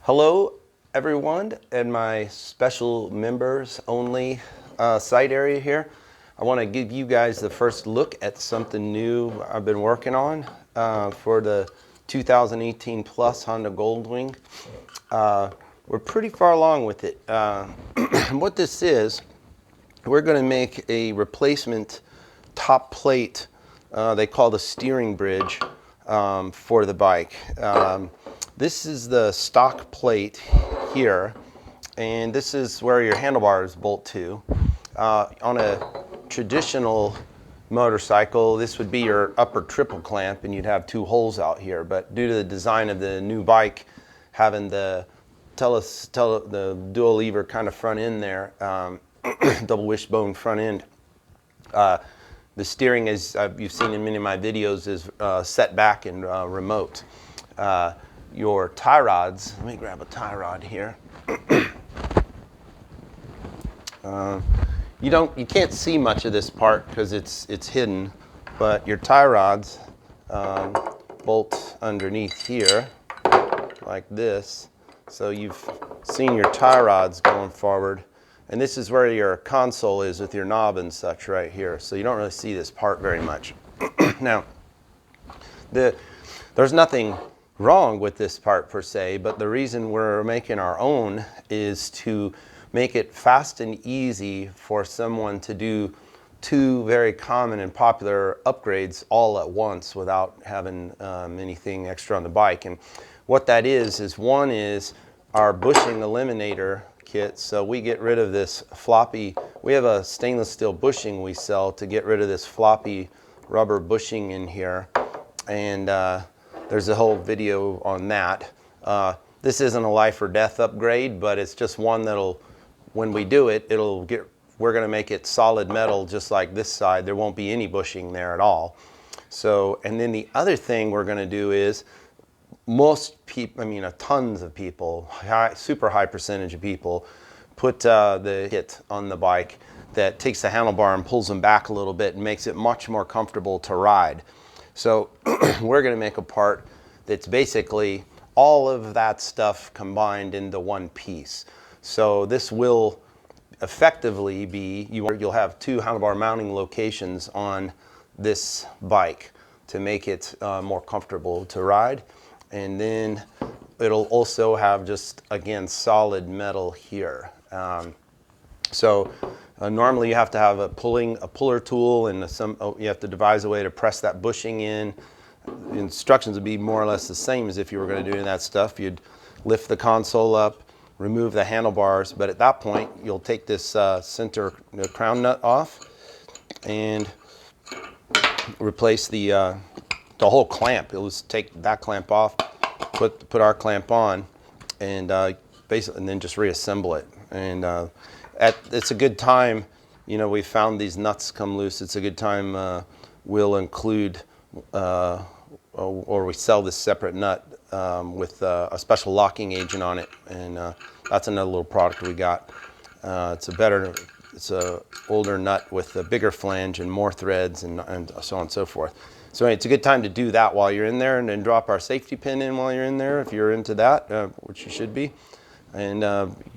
Hello everyone in my special members only site area here. I want to give you guys the first look at something new I've been working on for the 2018 Plus Honda Goldwing. We're pretty far along with it. What this is, we're going to make a replacement top plate they call the steering bridge for the bike. This is the stock plate here, and this is where your handlebars bolt to. On a traditional motorcycle, this would be your upper triple clamp, and you'd have two holes out here. But due to the design of the new bike, having the dual lever kind of front end there, double wishbone front end, the steering, as you've seen in many of my videos, is set back and remote. Your tie rods, let me grab a tie rod here. You can't see much of this part because it's hidden, but your tie rods bolt underneath here like this. So you've seen your tie rods going forward, and this is where your console is with your knob and such right here. So you don't really see this part very much. Now, there's nothing wrong with this part per se, but the reason we're making our own is to make it fast and easy for someone to do two very common and popular upgrades all at once without having anything extra on the bike. And what that is one is our bushing eliminator kit. So we get rid of this floppy, we have a stainless steel bushing we sell to get rid of this floppy rubber bushing in here, and there's a whole video on that. This isn't a life or death upgrade, but it's just one that'll, when we do it, we're gonna make it solid metal just like this side. There won't be any bushing there at all. So, and then the other thing we're gonna do is, most people, tons of people, super high percentage of people, put the kit on the bike that takes the handlebar and pulls them back a little bit and makes it much more comfortable to ride. So we're going to make a part that's basically all of that stuff combined into one piece. So this will effectively be, you'll have two handlebar mounting locations on this bike to make it more comfortable to ride. And then it'll also have just, again, solid metal here. Normally you have to have a puller tool, and you have to devise a way to press that bushing in. The instructions would be more or less the same as if you were going to do that stuff. You'd lift the console up, remove the handlebars, but at that point you'll take this center crown nut off and replace the whole clamp. You'll just take that clamp off, put our clamp on, and and then just reassemble it. And it's a good time, we found these nuts come loose. It's a good time we'll include or we sell this separate nut with a special locking agent on it, and that's another little product we got. It's a older nut with a bigger flange and more threads and so on and so forth. So it's a good time to do that while you're in there, and then drop our safety pin in while you're in there if you're into that, which you should be. And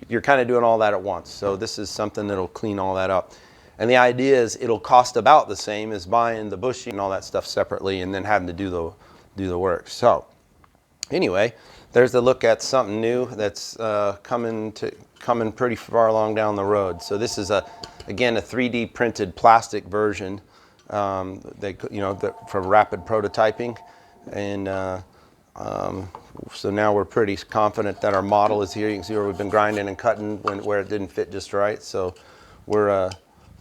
you're kind of doing all that at once. So this is something that'll clean all that up. And the idea is it'll cost about the same as buying the bushing and all that stuff separately and then having to do the work. So anyway, there's a look at something new that's coming pretty far along down the road. So this is again a 3D printed plastic version from rapid prototyping, and so now we're pretty confident that our model is here. You can see where we've been grinding and cutting where it didn't fit just right. So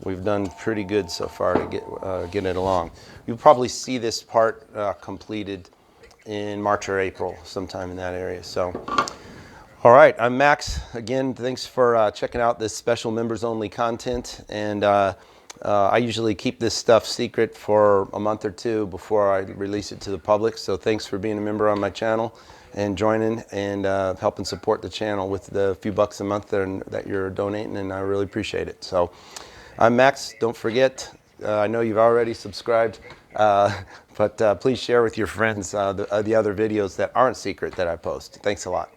we've done pretty good so far to get it along. You'll probably see this part completed in March or April, sometime in that area. So, all right, I'm Max. Again, thanks for checking out this special members only content. And I usually keep this stuff secret for a month or two before I release it to the public. So thanks for being a member on my channel and joining and helping support the channel with the few bucks a month that you're donating, and I really appreciate it. So I'm Max. Don't forget, I know you've already subscribed, but please share with your friends the other videos that aren't secret that I post. Thanks a lot.